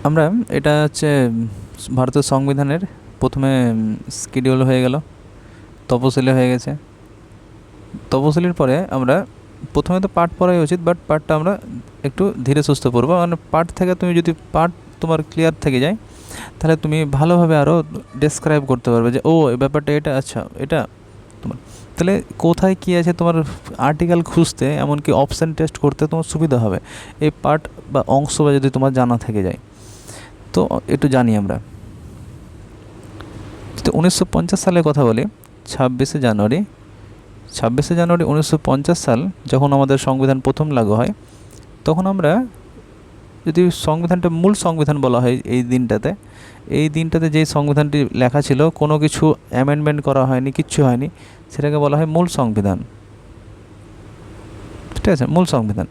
আমরা এটা হচ্ছে ভারতের সংবিধানের প্রথমে শিডিউল হয়ে গেল, তপশিলি হয়ে গেছে। তপশিলির পরে আমরা প্রথমে তো পাঠ পড়াই উচিত, বাট পাঠটা আমরা একটু ধীরে সুস্থে পড়বো। মানে পাঠ থেকে তুমি যদি পাঠ তোমার ক্লিয়ার থেকে যায়, তাহলে তুমি ভালোভাবে আরও ডেসক্রাইব করতে পারবে যে ও এই ব্যাপারটা এটা, আচ্ছা এটা তোমার, তাহলে কোথায় কী আছে তোমার আর্টিকেল খুঁজতে, এমনকি অপশান টেস্ট করতে তোমার সুবিধা হবে এই পার্ট বা অংশ বা যদি তোমার জানা থেকে যায়। তো একটু জানি আমরা, যদি 1950 সালের কথা বলি, 26শে জানুয়ারি 1950 সাল যখন আমাদের সংবিধান প্রথম লাগু হয়, তখন আমরা যদি সংবিধানটা মূল সংবিধান বলা হয় এই দিনটাতে যেই সংবিধানটি লেখা ছিল, কোনো কিছু অ্যামেন্ডমেন্ট করা হয়নি, কিচ্ছু হয়নি, সেটাকে বলা হয় মূল সংবিধান। ঠিক আছে, মূল সংবিধান।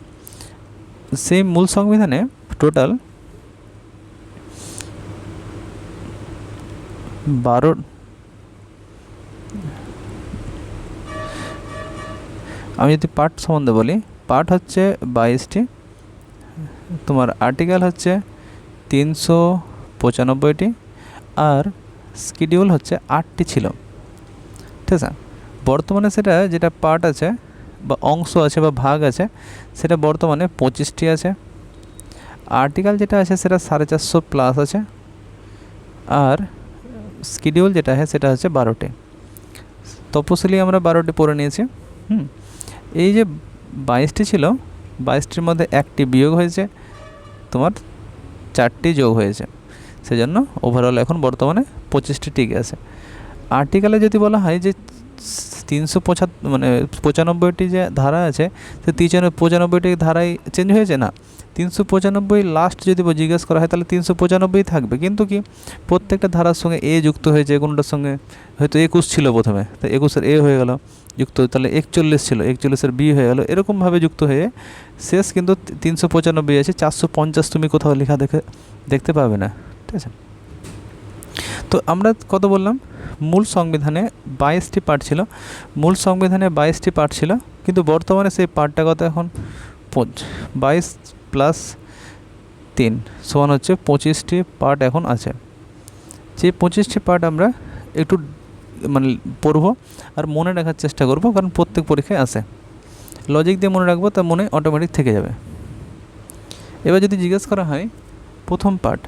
সেই মূল সংবিধানে টোটাল 12, আমি যদি পার্ট সম্বন্ধে বলি, পার্ট হচ্ছে 22টি, তোমার আর্টিকেল হচ্ছে 395টি, আর শিডিউল হচ্ছে 8টি ছিল। ঠিক আছে, বর্তমানে সেটা যেটা পার্ট আছে বা অংশ আছে বা ভাগ আছে, সেটা বর্তমানে 25টি আছে। আর্টিকেল যেটা আছে সেটা 450 আছে, আর শিডিউল যেটা আছে সেটা হচ্ছে 12টি। তপশিলি আমরা 12টি পড়ে নিয়েছি। এই যে 22টি ছিল, 22টির মধ্যে একটি বিয়োগ হয়েছে, তোমার 4টি যোগ হয়েছে, সেজন্য ওভারঅল এখন বর্তমানে 25টি টিকে আছে। আর্টিকেলে যদি বলা হয় যে 395টি যে ধারা আছে, সে 395টি ধারায় চেঞ্জ হয়েছে না, 395 লাস্ট যদি জিজ্ঞেস করা হয় তাহলে 395 থাকবে, কিন্তু কি প্রত্যেকটা ধারার সঙ্গে এ যুক্ত হয়েছে, কোনোটার সঙ্গে হয়তো 21 ছিল প্রথমে, তো 21-এর এ হয়ে গেল যুক্ত, তাহলে 41 ছিল, 41-এর বি হয়ে গেল, এরকমভাবে যুক্ত হয়ে শেষ কিন্তু 395 আছে। 450 তুমি কোথাও লেখা দেখতে পাবে না। ঠিক আছে, তো আমরা কত বললাম, মূল সংবিধানে 22টি পার্ট ছিল, মূল সংবিধানে 22টি পার্ট ছিল, কিন্তু বর্তমানে সেই পার্টটা কত এখন 22 + 3 সমান হচ্ছে 25টি পার্ট এখন আছে। যে 25টি পার্ট আমরা একটু মানে পড়ব আর মনে রাখার চেষ্টা করব, কারণ প্রত্যেক পরীক্ষায় আসে, লজিক দিয়ে মনে রাখবো, তা মনে অটোমেটিক থেকে যাবে। এবার যদি জিজ্ঞেস করা হয় প্রথম পার্ট,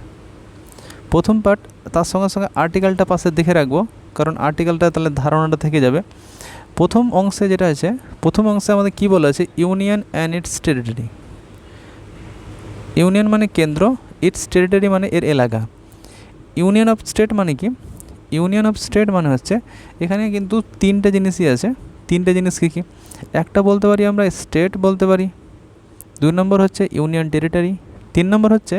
তার সঙ্গে সঙ্গে আর্টিকেলটা পাশে দেখে রাখবো, কারণ আর্টিকেলটা তাহলে ধারণাটা থেকে যাবে। প্রথম অংশে যেটা আছে, প্রথম অংশে আমাদের কী বলা আছে, union and it's territory. Union মানে কেন্দ্র, ইটস টেরিটরি মানে এর এলাকা। ইউনিয়ন অফ স্টেট মানে কি, ইউনিয়ন অফ স্টেট মানে হচ্ছে এখানে কিন্তু 3টে জিনিসই আছে। 3টে জিনিস কী কী, একটা বলতে পারি আমরা স্টেট বলতে পারি, 2 নম্বর হচ্ছে ইউনিয়ন টেরিটরি, 3 নম্বর হচ্ছে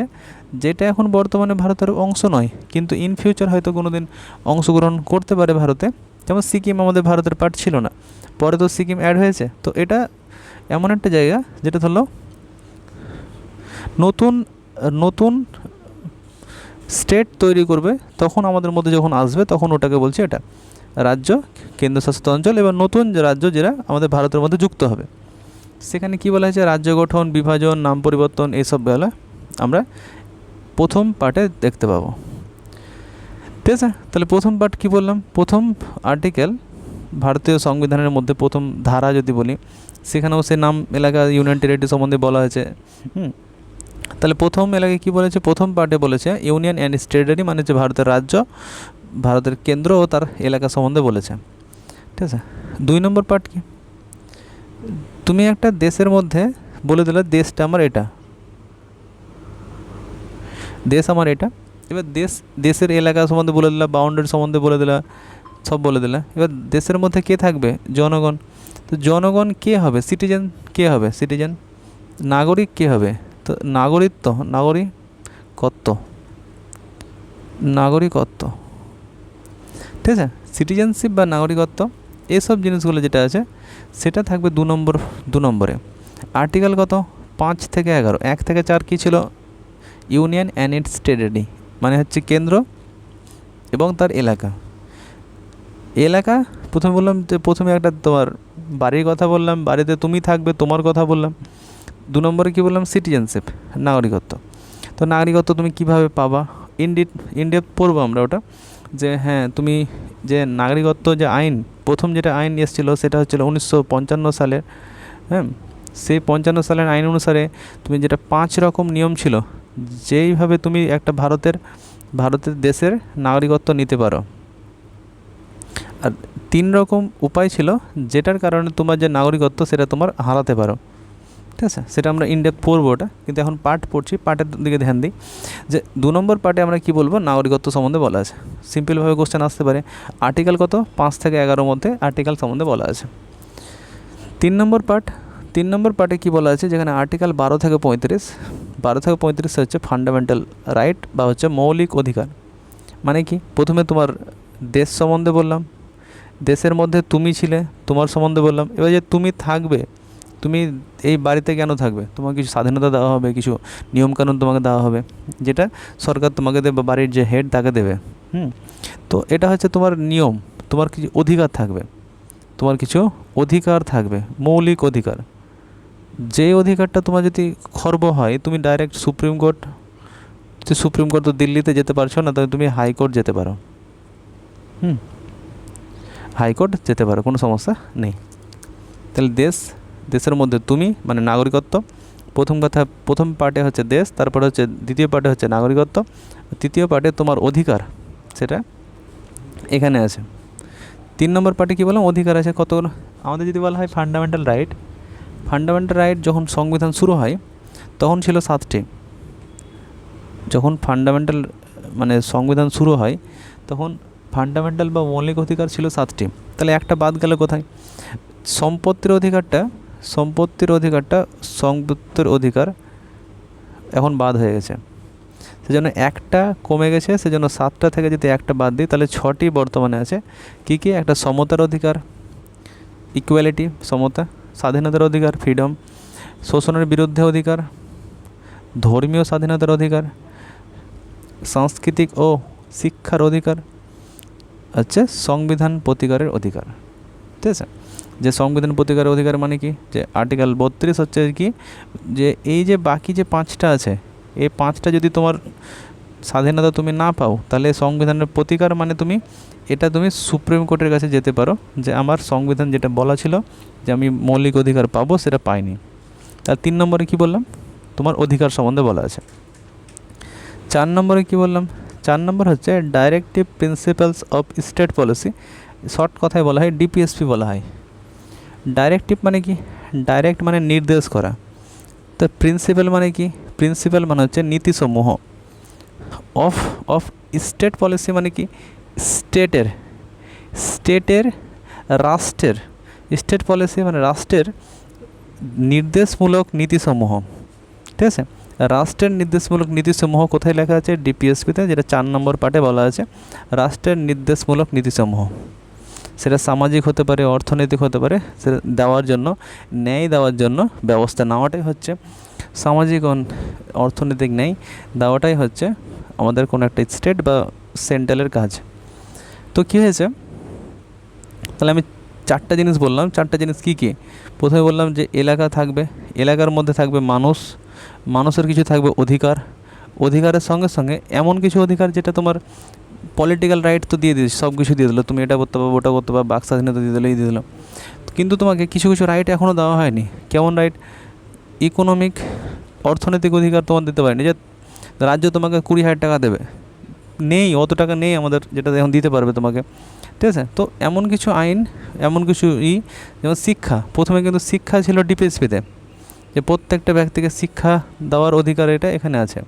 যেটা এখন বর্তমানে ভারতের অংশ নয়, কিন্তু ইন ফিউচার হয়তো কোনো দিন অংশগ্রহণ করতে পারে ভারতে, যেমন সিকিম আমাদের ভারতের পার্ট ছিল না, পরে তো সিকিম অ্যাড হয়েছে। তো এটা এমন একটা জায়গা যেটা ধরলো নতুন নতুন স্টেট তৈরি করবে, তখন আমাদের মধ্যে যখন আসবে তখন ওটাকে বলছে এটা রাজ্য, কেন্দ্রশাসিত অঞ্চল, এবার নতুন রাজ্য যেটা আমাদের ভারতের মধ্যে যুক্ত হবে, সেখানে কী বলা হয়েছে, রাজ্য গঠন, বিভাজন, নাম পরিবর্তন, এইসব বেলা আমরা প্রথম পার্টে দেখতে পাবো। ঠিক আছে, তাহলে প্রথম পার্ট কী বললাম, প্রথম আর্টিকেল ভারতীয় সংবিধানের মধ্যে প্রথম ধারা যদি বলি, সেখানেও সে নাম, এলাকা, ইউনিয়ন টেরিটরি সম্বন্ধে বলা হয়েছে। তাহলে প্রথম এলাকায় কী বলেছে, প্রথম পার্টে বলেছে ইউনিয়ন অ্যান্ড ইটস টেরিটরি মানে হচ্ছে ভারতের রাজ্য, ভারতের কেন্দ্র ও তার এলাকা সম্বন্ধে বলেছে। ঠিক আছে, 2 নম্বর পার্ট কি, তুমি একটা দেশের মধ্যে বলে দিলে দেশটা আমার এটা, দেশ আমার এটা, এবার দেশের এলাকা সম্বন্ধে বলে দিলা, বাউন্ডারি সম্বন্ধে বলে দিলা, সব বলে দিলা। এবার দেশের মধ্যে কে থাকবে, জনগণ। তো জনগণ কে হবে, সিটিজেন কে হবে, সিটিজেন। নাগরিক কে হবে, তো নাগরিকত্ব। ঠিক আছে, সিটিজেনশিপ বা নাগরিকত্ব, এসব জিনিসগুলো যেটা আছে সেটা থাকবে 2 নম্বরে। আর্টিকেল কত, 5 থেকে 11, 1 থেকে 4 কী ছিল, ইউনিয়ন অ্যান্ড ইটস টেরিটরি মানে হচ্ছে কেন্দ্র এবং তার এলাকা। প্রথমে বললাম যে প্রথমে একটা তোমার বাড়ির কথা বললাম, বাড়িতে তুমি থাকবে, তোমার কথা বললাম। 2 নম্বরে কী বললাম, সিটিজেনশিপ, নাগরিকত্ব। তো নাগরিকত্ব তুমি কিভাবে পাবা, ইনডেপথ পড়বো আমরা ওটা, যে হ্যাঁ তুমি যে নাগরিকত্ব যে আইন, প্রথম যেটা আইন এসেছিলো সেটা হচ্ছিল 1955 সালের। হ্যাঁ, সেই 55 সালের আইন অনুসারে তুমি যেটা 5 রকম নিয়ম ছিল, যেইভাবে তুমি একটা ভারতের দেশের নাগরিকত্ব নিতে পারো। আর 3 রকম উপায় ছিল যেটার কারণে তোমার যে নাগরিকত্ব সেটা তোমার হারাতে পারো। ঠিক আছে, সেটা আমরা ইনডেপথ পড়বো ওটা, কিন্তু এখন পার্ট পড়ছি, পার্টের দিকে ধ্যান দিই। যে 2 নম্বর পার্টে আমরা কি বলবো, নাগরিকত্ব সম্বন্ধে বলা আছে। সিম্পলভাবে কোশ্চেন আসতে পারে, আর্টিকেল কত, 5 থেকে 11 মধ্যে আর্টিকেল সম্বন্ধে বলা আছে। 3 নম্বর পার্টে কী বলা আছে, যেখানে আর্টিকেল 12 থেকে 35 হচ্ছে ফান্ডামেন্টাল রাইট বা হচ্ছে মৌলিক অধিকার। মানে কি, প্রথমে তোমার দেশ সম্বন্ধে বললাম, দেশের মধ্যে তুমি ছিলে, তোমার সম্বন্ধে বললাম। এবার যে তুমি থাকবে, তুমি এই বাড়িতে কেন থাকবে, তোমাকে কিছু স্বাধীনতা দেওয়া হবে, কিছু নিয়মকানুন তোমাকে দেওয়া হবে, যেটা সরকার তোমাকে দেবে বা বাড়ির যে হেড তাকে দেবে। তো এটা হচ্ছে তোমার নিয়ম, তোমার কিছু অধিকার থাকবে, মৌলিক অধিকার। যে অধিকারটা তোমার যদি খর্ব হয়, তুমি ডাইরেক্ট সুপ্রিম কোর্ট তো দিল্লিতে যেতে পারছো না, তবে তুমি হাইকোর্ট যেতে পারো। হাইকোর্ট যেতে পারো, কোনো সমস্যা নেই। তাহলে দেশের মধ্যে তুমি মানে নাগরিকত্ব, প্রথম পার্টে হচ্ছে দেশ, তারপরে হচ্ছে দ্বিতীয় পার্টে হচ্ছে নাগরিকত্ব, তৃতীয় পার্টে তোমার অধিকার, সেটা এখানে আছে। 3 নম্বর পার্টে কী বললাম, অধিকার আছে কতগুলো। আমাদের যদি বলা হয় ফান্ডামেন্টাল রাইট যখন সংবিধান শুরু হয় তখন ছিল 7টি। যখন সংবিধান শুরু হয় তখন ফান্ডামেন্টাল বা মৌলিক অধিকার ছিল 7টি। তাহলে একটা বাদ গেল কোথায়, সম্পত্তির অধিকার এখন বাদ হয়ে গেছে, সেজন্য একটা কমে গেছে, সেজন্য 7টা থেকে যদি একটা বাদ দিই তাহলে 6টি বর্তমানে আছে। কি একটা সমতার অধিকার, ইকুয়ালিটি, সমতা, স্বাধীনতার অধিকার, ফ্রিডম, শোষণের বিরুদ্ধে অধিকার, ধর্মীয় স্বাধীনতার অধিকার, সাংস্কৃতিক ও শিক্ষার অধিকার, হচ্ছে সংবিধান প্রতিকারের অধিকার। ঠিক আছে, যে সংবিধান প্রতিকারের অধিকার মানে কি, যে আর্টিকেল 32 হচ্ছে কি, যে এই যে বাকি যে 5টা আছে, এই 5টা যদি তোমার স্বাধীনতা তুমি না পাও, তাহলে সংবিধানের প্রতিকার মানে তুমি সুপ্রিম কোর্টের কাছে যেতে পারো, যে আমার সংবিধান যেটা বলা ছিল যে আমি মৌলিক অধিকার পাবো, সেটা পাইনি। তার 3 নম্বরে কি বললাম, তোমার অধিকার সম্বন্ধে বলা আছে। 4 নম্বরে কি বললাম, 4 নম্বর হচ্ছে directive principles of state policy, short কথায় বলা হয় ডিপিএসপি বলা হয়। ডাইরেক্টিভ মানে কি, ডাইরেক্ট মানে নির্দেশ করা। তো প্রিন্সিপাল মানে কি, প্রিন্সিপাল মানে হচ্ছে নীতিসমূহ। অফ স্টেট পলিসি মানে কি, রাষ্ট্রের স্টেট পলিসি মানে রাষ্ট্রের নির্দেশমূলক নীতিসমূহ। ঠিক আছে, রাষ্ট্রের নির্দেশমূলক নীতিসমূহ কোথায় লেখা আছে, ডিপিএসপিতে, যেটা 4 নম্বর পার্টে বলা আছে। রাষ্ট্রের নির্দেশমূলক নীতিসমূহ, সেটা সামাজিক হতে পারে, অর্থনৈতিক হতে পারে, সেটা ন্যায় দেওয়ার জন্য ব্যবস্থা নেওয়াটাই হচ্ছে সামাজিক অর্থনৈতিক ন্যায় দেওয়াটাই হচ্ছে আমাদের কোনো একটা স্টেট বা সেন্ট্রালের কাজ। তো কী হয়েছে, তাহলে আমি 4টা জিনিস বললাম। 4টা জিনিস কী কী, প্রথমে বললাম যে এলাকা থাকবে, এলাকার মধ্যে থাকবে মানুষের কিছু থাকবে অধিকারের সঙ্গে সঙ্গে এমন কিছু অধিকার যেটা তোমার পলিটিক্যাল রাইট তো দিয়ে দিয়েছে, সব কিছু দিয়ে দিল, তুমি এটা করতে পারো, ওটা করতে পারো, বাক স্বাধীনতা দিয়ে দিল, কিন্তু তোমাকে কিছু রাইট এখনও দেওয়া হয়নি। কেমন রাইট, ইকোনমিক, অর্থনৈতিক অধিকার তোমার দিতে পারেনি, যে রাজ্য তোমাকে 20,000 টাকা দেবে, নেই, অত টাকা নেই আমাদের যেটা এখন দিতে পারবে তোমাকে। ঠিক আছে, তো এমন কিছু আইন, এমন কিছু যেমন শিক্ষা, প্রথমে কিন্তু শিক্ষা ছিল ডিপিএসপিতে, যে প্রত্যেকটা ব্যক্তিকে শিক্ষা দেওয়ার অধিকার এটা এখানে আছে।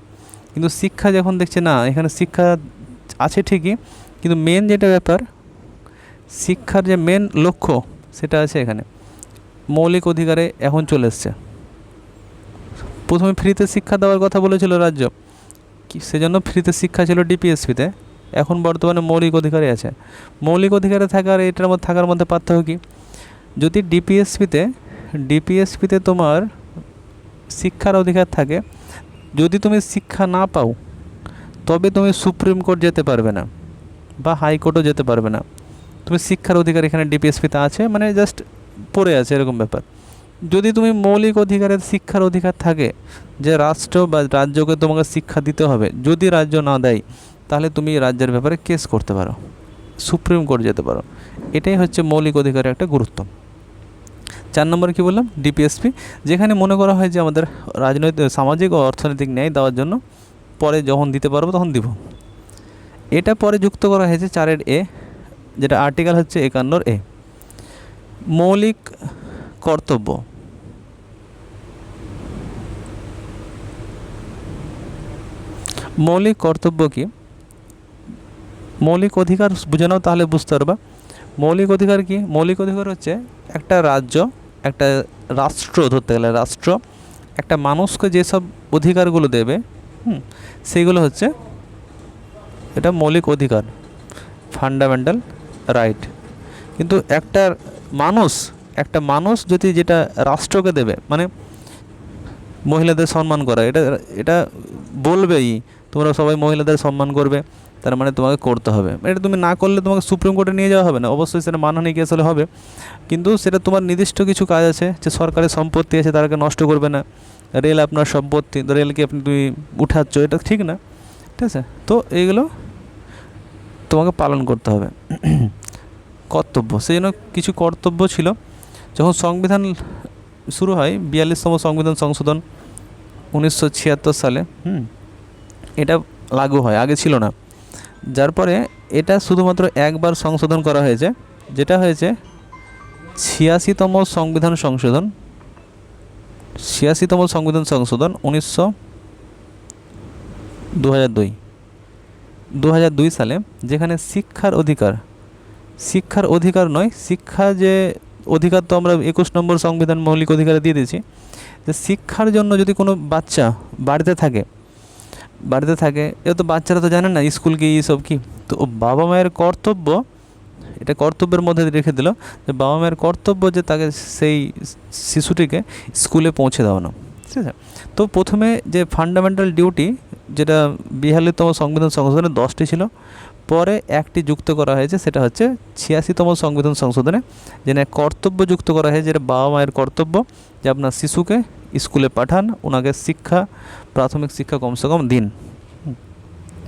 কিন্তু শিক্ষা যখন দেখছে না, এখানে শিক্ষা আছে ঠিকই, কিন্তু মেন যেটা ব্যাপার, শিক্ষার যে মেন লক্ষ্য সেটা আছে এখানে মৌলিক অধিকারে এখন চলে এসছে। প্রথমে ফ্রিতে শিক্ষা দেওয়ার কথা বলেছিল রাজ্য, সেজন্য ফ্রিতে শিক্ষা ছিল ডিপিএসপিতে, এখন বর্তমানে মৌলিক অধিকারে আছে। মৌলিক অধিকারে থাকার এটার মধ্যে থাকার মধ্যে পার্থক্য কী, যদি ডিপিএসপিতে তোমার শিক্ষার অধিকার থাকে, যদি তুমি শিক্ষা না পাও তবে তুমি সুপ্রিম কোর্ট যেতে পারবে না বা হাইকোর্টও যেতে পারবে না। তুমি শিক্ষার অধিকার এখানে ডিপিএসপিতে আছে, মানে জাস্ট পড়ে আছে এরকম ব্যাপার। যদি তুমি মৌলিক অধিকারের শিক্ষার অধিকার থাকে যে রাষ্ট্র বা রাজ্যকে তোমাকে শিক্ষা দিতে হবে, যদি রাজ্য না দেয় তাহলে তুমি রাজ্যের ব্যাপারে কেস করতে পারো, সুপ্রিম কোর্ট যেতে পারো। এটাই হচ্ছে মৌলিক অধিকারের একটা গুরুত্ব। 4 নম্বরে কী বললাম, ডিপিএসপি, যেখানে মনে করা হয় যে আমাদের রাজনৈতিক, সামাজিক ও অর্থনৈতিক ন্যায় দেওয়ার জন্য পরে যখন দিতে পারবো তখন দিব। এটা পরে যুক্ত করা হয়েছে 4 এ, যেটা আর্টিকেল হচ্ছে 51 এ, মৌলিক কর্তব্য। মৌলিক কর্তব্য কি, মৌলিক অধিকার বুঝে নাও তাহলে বুঝতে পারবা। মৌলিক অধিকার কি, মৌলিক অধিকার হচ্ছে একটা রাজ্য, একটা রাষ্ট্র, ধরতে গেলে রাষ্ট্র একটা মানুষকে যেসব অধিকারগুলো দেবে, সেইগুলো হচ্ছে এটা মৌলিক অধিকার, ফান্ডামেন্টাল রাইট। কিন্তু একটা মানুষ যদি যেটা রাষ্ট্রকে দেবে, মানে মহিলাদের সম্মান করা, এটা এটা বলবেই তোমরা সবাই মহিলাদের সম্মান করবে, তার মানে তোমাকে করতে হবে। এটা তুমি না করলে তোমাকে সুপ্রিম কোর্টে নিয়ে যাওয়া হবে না, অবশ্যই সেটা মানহানি কেস হলে হবে, কিন্তু সেটা তোমার নির্দিষ্ট কিছু কাজ আছে, যে সরকারের সম্পত্তি আছে তাকে নষ্ট করবে না, রেল আপনার সম্পত্তি, রেলকে তুমি উঠাচ্ছ, এটা ঠিক না, ঠিক আছে? তো এইগুলো তোমাকে পালন করতে হবে। কর্তব্য, সেই জন্য কিছু কর্তব্য ছিল। যখন সংবিধান শুরু হয়, 42তম সংবিধান সংশোধন 1976 সালে, এটা লাগু হয়, আগে ছিল না। যার পরে এটা শুধুমাত্র একবার সংশোধন করা হয়েছে, যেটা হয়েছে 86তম সংবিধান সংশোধন, 86তম সংবিধান সংশোধন 2002 সালে, যেখানে শিক্ষার অধিকার নয়, শিক্ষা যে অধিকার তো আমরা 21 নম্বর সংবিধান মৌলিক অধিকারে দিয়ে দিয়েছি, যে শিক্ষার জন্য যদি কোনো বাচ্চা বাড়িতে থাকে, এ তো বাচ্চারা তো জানে না স্কুল কি, এইসব কি, তো বাবা মায়ের কর্তব্য, এটা কর্তব্যের মধ্যে রেখে দিল যে বাবা মায়ের কর্তব্য যে তাকে সেই শিশুটিকে স্কুলে পৌঁছে দেওয়ানো, ঠিক আছে? তো প্রথমে যে ফান্ডামেন্টাল ডিউটি, যেটা 42তম সংবিধান সংশোধনে 10টি ছিল, পরে একটি যুক্ত করা হয়েছে, সেটা হচ্ছে 86তম সংবিধান সংশোধনে, যেটা কর্তব্য যুক্ত করা হয়েছে, যেটা বাবা মায়ের কর্তব্য যে আপনার শিশুকে স্কুলে পাঠান, ওনাকে প্রাথমিক শিক্ষা কমসে কম দিন।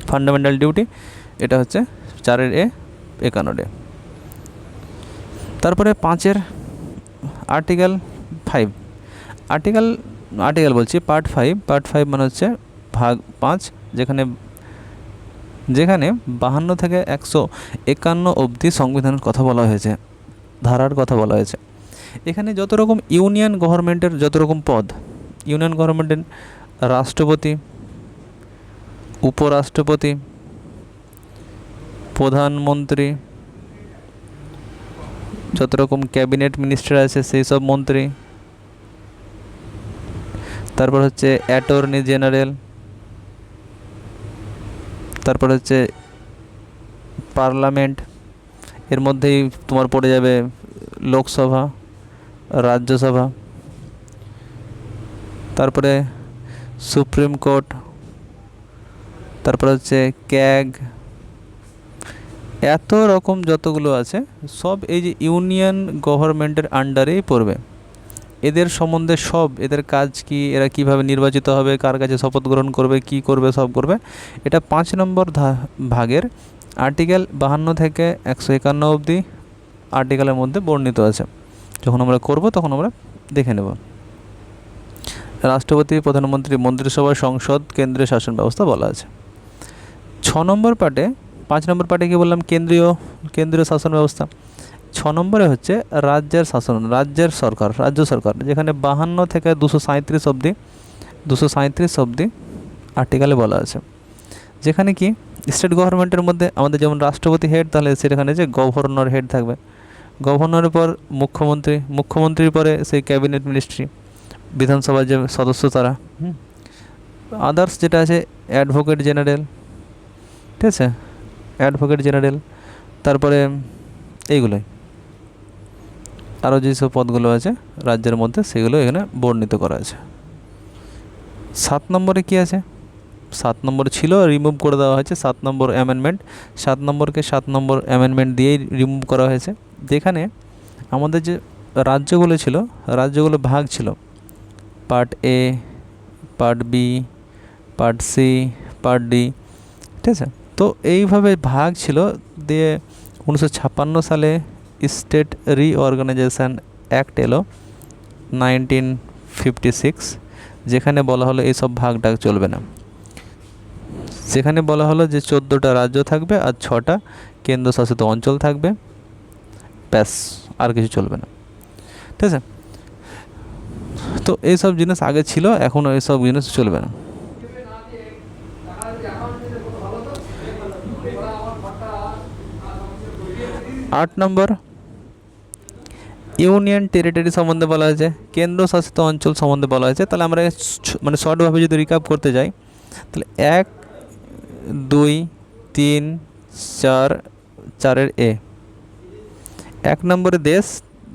ফান্ডামেন্টাল ডিউটি, এটা হচ্ছে 4 এ 51 এ। তারপরে 5 আর্টিকেল 5, আর্টিকেল বলছি পার্ট 5 মানে হচ্ছে ভাগ 5, যেখানে 52 থেকে 151 অবধি সংবিধানের কথা বলা হয়েছে, ধারার কথা বলা হয়েছে। এখানে যত রকম ইউনিয়ন গভর্নমেন্টের যত রকম পদ, ইউনিয়ন গভর্নমেন্টের রাষ্ট্রপতি, উপরাষ্ট্রপতি, প্রধানমন্ত্রী, যত রকম ক্যাবিনেট মিনিস্টার আছে সেই সব মন্ত্রী, তারপর হচ্ছে অ্যাটর্নি জেনারেল, তারপর হচ্ছে পার্লামেন্ট, এর মধ্যেই তোমার পড়ে যাবে লোকসভা, রাজ্যসভা, তারপরে সুপ্রিম কোর্ট, তারপর হচ্ছে ক্যাগ, এত রকম যতগুলো আছে সব এই যে ইউনিয়ন গভর্নমেন্টের আন্ডারেই পড়বে। এদের সম্বন্ধে সব, এদের কাজ কি, এরা কিভাবে নির্বাচিত হবে, কার কাছে শপথ গ্রহণ করবে, কি করবে, সব করবে। এটা 5 নম্বর ভাগের আর্টিকেল 52 থেকে 151 অবধি আর্টিকেলের মধ্যে বর্ণিত আছে। যখন আমরা করব তখন আমরা দেখে নেব। রাষ্ট্রপতি, প্রধানমন্ত্রী, মন্ত্রিসভা, সংসদ, কেন্দ্রীয় শাসন ব্যবস্থা বলা আছে। 5 নম্বর পার্টে কি বললাম, কেন্দ্রীয় শাসন ব্যবস্থা। 6 নম্বরে হচ্ছে রাজ্য সরকার, যেখানে 52 থেকে 237 অবধি আর্টিকেলে বলা আছে। যেখানে কি স্টেট গভর্নমেন্টের মধ্যে আমাদের যেমন রাষ্ট্রপতি হেড, তাহলে সেখানে যে গভর্নর হেড থাকবে, গভর্নরের পর মুখ্যমন্ত্রীর পরে সেই ক্যাবিনেট মিনিস্ট্রি, বিধানসভার যে সদস্য তারা, আদার্স যেটা আছে অ্যাডভোকেট জেনারেল, ঠিক আছে, তারপরে এইগুলোই আরও যেসব পদগুলো আছে রাজ্যের মধ্যে সেগুলো এখানে বর্ণিত করা আছে। 7 নম্বরে কি আছে, 7 নম্বর ছিল, রিমুভ করে দেওয়া হয়েছে 7 নম্বর অ্যামেন্ডমেন্ট। 7 নম্বর অ্যামেন্ডমেন্ট দিয়েই রিমুভ করা হয়েছে, যেখানে আমাদের যে রাজ্যগুলো ছিল, রাজ্যগুলো ভাগ ছিল part A, part B, part C, part D, ঠিক আছে। তো এইভাবে ভাগ ছিল দিয়ে 1956 সালে স্টেট রিঅর্গানাইজেশন অ্যাক্ট এলো 1956, যেখানে বলা হলো এইসব ভাগ ডাক চলবে না। সেখানে বলা হলো যে 14টা রাজ্য থাকবে আর 6টা কেন্দ্রশাসিত অঞ্চল থাকবে, ব্যাস, আর কিছু চলবে না, ঠিক আছে। তো এইসব জিনিস আগে ছিল, এখন এইসব জিনিস চলবে না। 8 নম্বর ইউনিয়ন টেরিটরি সম্বন্ধে বলা হয়েছে, কেন্দ্রশাসিত অঞ্চল সম্বন্ধে বলা হয়েছে। তাহলে আমরা মানে শর্টভাবে যদি রিক্যাপ করতে যাই, তাহলে 1, 2, 3, 4, 4-এর এ। 1 নম্বরে দেশ,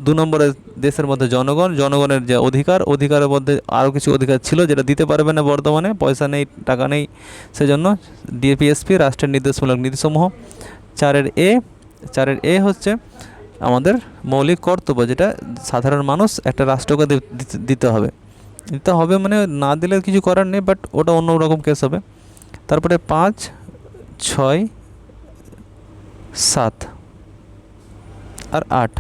2 নম্বরে দেশের মধ্যে জনগণ, জনগণের যে অধিকার, অধিকারের মধ্যে আরও কিছু অধিকার ছিল যেটা দিতে পারবে না বর্তমানে, পয়সা নেই, টাকা নেই, সেজন্য ডিপিএসপি, রাষ্ট্রের নির্দেশমূলক নীতিসমূহ। 4-এর এ হচ্ছে আমাদের মৌলিক কর্তব্য, যেটা সাধারণ মানুষ একটা রাষ্ট্রকে দিতে হবে, মানে না দিলে কিছু করার নেই, বাট ওটা অন্য রকম কেস হবে। তারপরে 5, 6, 7 আর 8।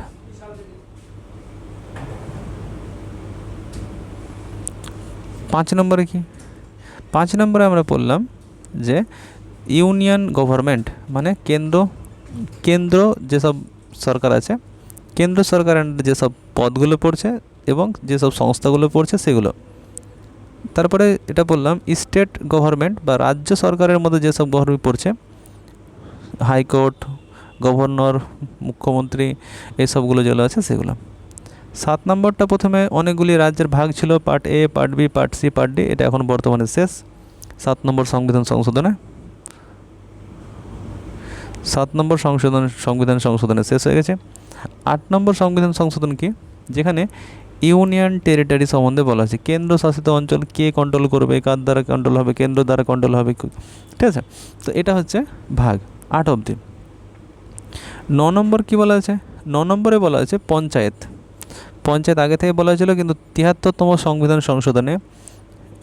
5 নম্বরে কি? 5 নম্বরে আমরা বললাম যে ইউনিয়ন গভর্নমেন্ট মানে কেন্দ্র যেসব সরকার আছে, কেন্দ্র সরকারের যেসব পদগুলো পড়ছে এবং যেসব সংস্থাগুলো পড়ছে সেগুলো। তারপরে এটা বললাম স্টেট গভর্নমেন্ট বা রাজ্য সরকারের মধ্যে যেসব গভর্নমেন্ট পড়ছে, হাইকোর্ট, গভর্নর, মুখ্যমন্ত্রী, এইসবগুলো যেগুলো আছে সেগুলো। 7 নম্বরটা প্রথমে অনেকগুলি রাজ্যের ভাগ ছিল, part A, part B, part C, part D, এটা এখন বর্তমানে শেষ 7 নম্বর সংবিধান সংশোধনে। 7 নম্বর সংবিধান সংশোধনে শেষ হয়ে গেছে। 8 নম্বর সংবিধান সংশোধন কি? যেখানে ইউনিয়ন টেরিটরি সম্বন্ধে বলা আছে, কেন্দ্রশাসিত অঞ্চল কে কন্ট্রোল করবে, কার দ্বারা কন্ট্রোল হবে, কেন্দ্র দ্বারা কন্ট্রোল হবে, ঠিক আছে। তো এটা হচ্ছে ভাগ 8 অবধি। 9 নম্বর কি বলা আছে? 9 নম্বরে বলা আছে পঞ্চায়েত। পঞ্চায়েত আগে থেকে বলা হয়েছিল, কিন্তু 73তম সংবিধান সংশোধনে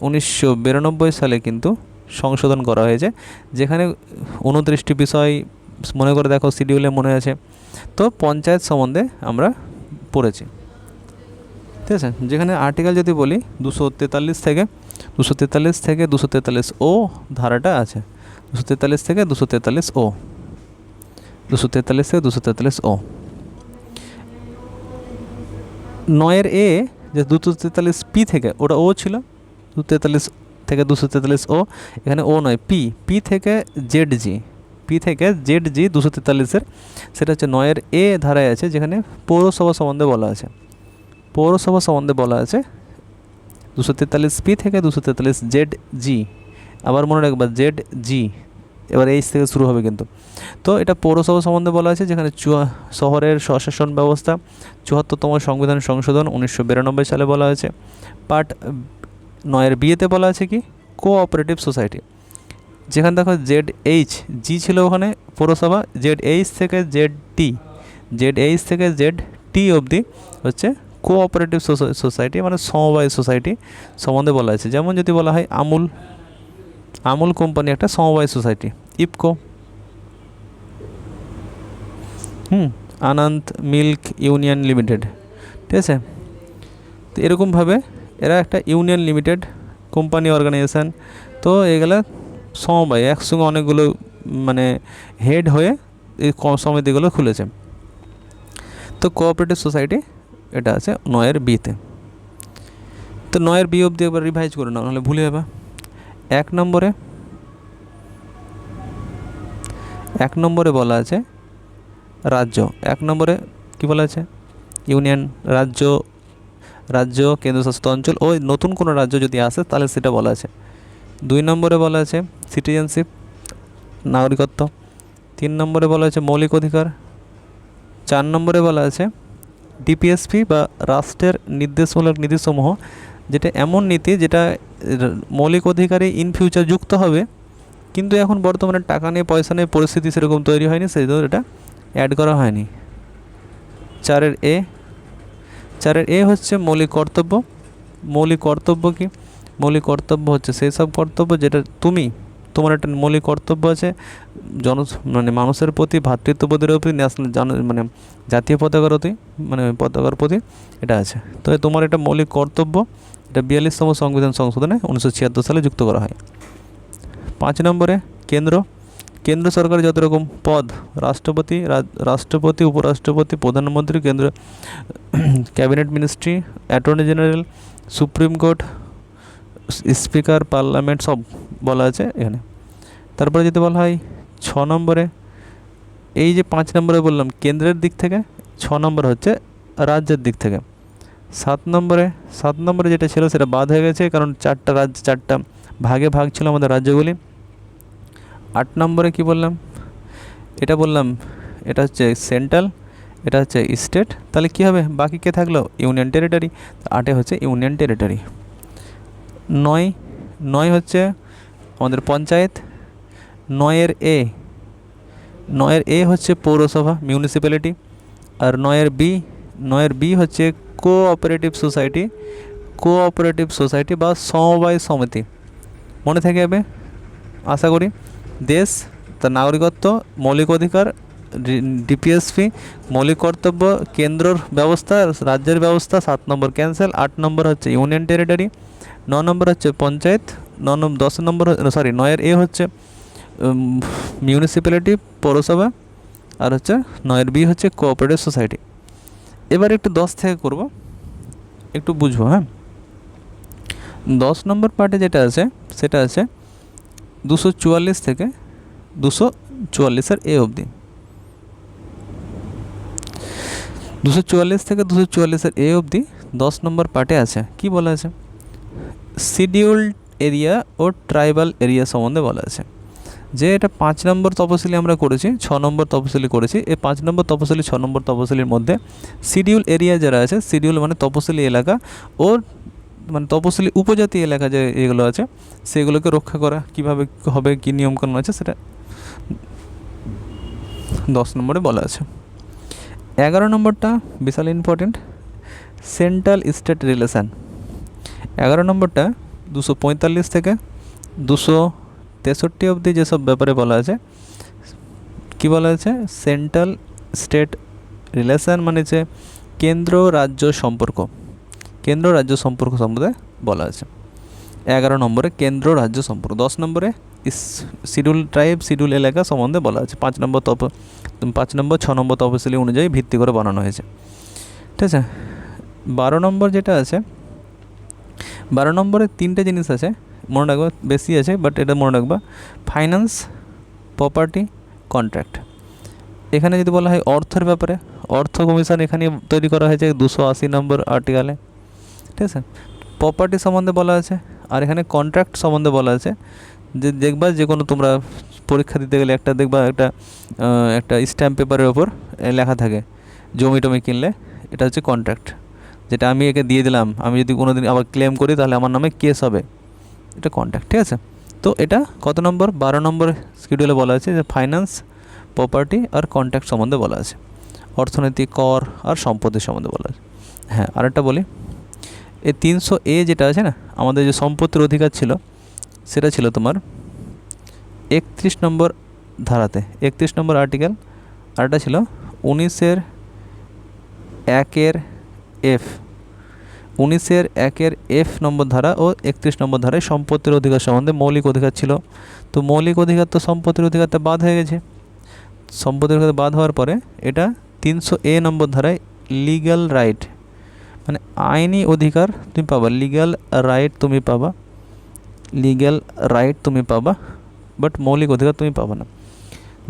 1992 সালে কিন্তু সংশোধন করা হয়েছে, যেখানে 29টি বিষয় মনে করে দেখো, শিডিউলে মনে আছে। তো পঞ্চায়েত সম্বন্ধে আমরা পড়েছি, ঠিক আছে। যেখানে আর্টিকেল যদি বলি 243 থেকে 243 ও ধারাটা আছে, 243 থেকে 243 ও, 243 থেকে 243 ও। 9-এর এ যে 243 পি থেকে, ওটা ও ছিল, 243 থেকে 243 ও, এখানে ও নয়, পি থেকে জেড জি, 243-এর, সেটা হচ্ছে 9-এর এ ধারায় আছে, যেখানে পৌরসভা সম্বন্ধে বলা আছে। পৌরসভা সম্বন্ধে বলা আছে 243 পি থেকে 243 জেড জি, আবার মনে রাখবা জেড জি, এবার এইচ থেকে শুরু হবে কিন্তু। তো এটা পৌরসভা সম্বন্ধে বলা আছে, যেখানে শহরের স্বশাসন ব্যবস্থা 74তম সংবিধান সংশোধন 1992 সালে বলা হয়েছে। পার্ট 9-এর বিয়েতে বলা আছে কি? কোঅপারেটিভ সোসাইটি, যেখানে দেখো জেড এইচ জি ছিল ওখানে পৌরসভা, জেড এইচ থেকে জেড টি অবধি হচ্ছে কোঅপারেটিভ সোসাইটি, মানে সমবায় সোসাইটি সম্বন্ধে বলা আছে। যেমন যদি বলা হয় আমুল কোম্পানি একটা সমবায় সোসাইটি, ইফকো, আনন্দ মিল্ক ইউনিয়ন লিমিটেড, ঠিক আছে। তো এরকমভাবে এরা একটা ইউনিয়ন লিমিটেড কোম্পানি অর্গানাইজেশান। তো এগুলো সমবায়, একসঙ্গে অনেকগুলো মানে হেড হয়ে এই সমিতিগুলো খুলেছে। তো কোঅপারেটিভ সোসাইটি এটা আছে 9-এর বিতে। তো 9-এর বি অবধি একবার রিভাইজ করে নাও, নাহলে ভুলে যাবে। 1 নম্বরে বলা আছে রাজ্য। 1 নম্বরে কি বলা আছে? ইউনিয়ন, রাজ্য কেন্দ্রশাসিত অঞ্চল, ওই নতুন কোনো রাজ্য যদি আসে তাহলে সেটা বলা আছে। 2 নম্বরে বলা আছে সিটিজেনশিপ, নাগরিকত্ব। 3 নম্বরে বলা আছে মৌলিক অধিকার। 4 নম্বরে বলা আছে ডিপিএসপি বা রাষ্ট্রের নির্দেশমূলক নীতিসমূহ, যেটা এমন নীতি যেটা মৌলিক অধিকারে ইন ফিউচার যুক্ত হবে, কিন্তু এখন বর্তমানে টাকা নেই, পয়সা নেই, পরিস্থিতি সেরকম তৈরি হয়নি, সেই জন্য এটা অ্যাড করা হয়নি। 4-এর এ। 4 এ হচ্ছে মৌলিক কর্তব্য। মৌলিক কর্তব্য কি? মৌলিক কর্তব্য হচ্ছে সেই সব কর্তব্য যেটা তোমার একটা মৌলিক কর্তব্য আছে মানে মানুষের প্রতি, ভ্রাতৃত্ববোধের প্রতি, মানে জাতীয় পতাকার প্রতি এটা আছে। তো তোমার এটা মৌলিক কর্তব্য, এটা 42তম সংবিধান সংশোধনে 1976 সালে যুক্ত করা হয়। 5 নম্বরে কেন্দ্র সরকারের যত রকম পদ, রাষ্ট্রপতি, উপরাষ্ট্রপতি, প্রধানমন্ত্রী, কেন্দ্র cabinet ministry, attorney general, supreme court, speaker, parliament সব বলা আছে এখানে। তারপরে যদি বলা হয় 6 নম্বরে, এই যে 5 নম্বরে বললাম কেন্দ্রের দিক থেকে, 6 নম্বর হচ্ছে রাজ্যের দিক থেকে। 7 নম্বরে যেটা ছিল সেটা বাদ হয়ে গেছে, কারণ 4টা রাজ্য 4টা ভাগে ভাগ ছিল আমাদের রাজ্যগুলি। 8 নম্বরে কি বললাম? এটা বললাম এটা হচ্ছে সেন্ট্রাল, এটা হচ্ছে স্টেট। তাহলে কি হবে? বাকি কে থাকলো? Union territory. 8 হচ্ছে ইউনিয়ন টেরিটরি। 9 হচ্ছে আমাদের পঞ্চায়েত। 9 এ হচ্ছে পৌরসভা, মিউনিসিপ্যালিটি। আর 9 বি হচ্ছে কোঅপারেটিভ সোসাইটি বা সমবায় সমিতি। মনে থেকে যাবে আশা করি। দেশ, তার নাগরিকত্ব, মৌলিক অধিকার, ডিপিএসপি, মৌলিক কর্তব্য, কেন্দ্রর ব্যবস্থা, রাজ্যের ব্যবস্থা। 7 নম্বর ক্যান্সেল। 8 নম্বর হচ্ছে ইউনিয়ন টেরিটরি। 9 নম্বর হচ্ছে পঞ্চায়েত। 10 নম্বর 9 এ হচ্ছে মিউনিসিপ্যালিটি, পৌরসভা। আর হচ্ছে 9 বি হচ্ছে কোঅপারেটিভ সোসাইটি। এবার একটু 10 থেকে করব, একটু বুঝবো। হ্যাঁ, 10 নম্বর পার্টে যেটা আছে সেটা আছে 244 থেকে 244 এ অবধি। 244 থেকে 244 এ অবধি 10 নম্বর পার্টে আছে। কি বলা আছে? শিডিউলড এরিয়া ও ট্রাইবাল এরিয়া সম্বন্ধে বলা আছে। যে এটা 5 নম্বর তপশিলি আমরা করেছি, 6 নম্বর তপশিলি করেছি। এই 5 নম্বর তপশিলি, 6 নম্বর তপশিলির মধ্যে শিডিউল এরিয়া যারা আছে, শিডিউল মানে তপশিলি এলাকা, ও মানে তপশিলি উপজাতি এলাকা যে এগুলো আছে, সেগুলোকে রক্ষা করা কীভাবে হবে, কী নিয়মকানুন আছে, সেটা 10 নম্বরে বলা আছে। 11 নম্বরটা বিশাল ইম্পর্টেন্ট, সেন্ট্রাল স্টেট রিলেশান। 11 নম্বরটা 245 থেকে 263 অবধি যেসব ব্যাপারে বলা আছে। কি বলা আছে? সেন্ট্রাল স্টেট রিলেশান মানে যে কেন্দ্র রাজ্য সম্পর্ক সম্বন্ধে বলা আছে। 11 নম্বরে কেন্দ্র রাজ্য সম্পর্ক। 10 নম্বরে শিডিউল ট্রাইব, শিডিউল এলাকা সম্বন্ধে বলা আছে। 5 নম্বর 6 নম্বর তপশিলি অনুযায়ী ভিত্তি করে বানানো হয়েছে। ঠিক আছে। 12 নম্বর যেটা আছে, 12 নম্বরে 3টে জিনিস আছে, মনে রাখবা, বেশি আছে বাট এটা মনে রাখবা। Finance, property, contract. এখানে যদি বলা হয় অর্থের ব্যাপারে, অর্থ কমিশন এখানে তৈরি করা হয়েছে 280 নম্বর আর্টিকেলে। ঠিক আছে। প্রপার্টি সম্বন্ধে বলা আছে, আর এখানে কন্ট্রাক্ট সম্বন্ধে বলা আছে। যে দেখবা যে কোনো তোমরা পরীক্ষা দিতে গেলে একটা স্ট্যাম্প পেপারের ওপর লেখা থাকে জমি টমি কিনলে, এটা হচ্ছে কন্ট্রাক্ট। যেটা আমি একে দিয়ে দিলাম, আমি যদি কোনো দিন আবার ক্লেম করি তাহলে আমার নামে কেস হবে, এটা কন্ট্রাক্ট। ঠিক আছে। তো এটা কত নম্বর? 12 নম্বর শিডিউলে বলা আছে যে ফাইন্যান্স, প্রপার্টি আর কন্ট্রাক্ট সম্বন্ধে বলা আছে। অর্থনীতি, কর আর সম্পত্তি সম্বন্ধে বলা আছে। হ্যাঁ, আরেকটা বলি, এই 300 এ যেটা আছে না, আমাদের যে সম্পত্তির অধিকার ছিল, সেটা ছিল তোমার 31 নম্বর ধারাতে, 31 নম্বর আর্টিকেল। আর এটা ছিল 19-এর 1-এর এফ, 19-এর 1-এর এফ নম্বর ধারা ও 31 নম্বর ধারায় সম্পত্তির অধিকার সম্বন্ধে মৌলিক অধিকার ছিল। তো মৌলিক অধিকার তো সম্পত্তির অধিকারটা বাদ হয়ে গেছে। সম্পত্তির অধিকার বাদ হওয়ার পরে এটা 300 এ নম্বর ধারায় লিগ্যাল রাইট, মানে আইনি অধিকার তুমি পাবা, লিগ্যাল রাইট তুমি পাবা, বাট মৌলিক অধিকার তুমি পাবা না।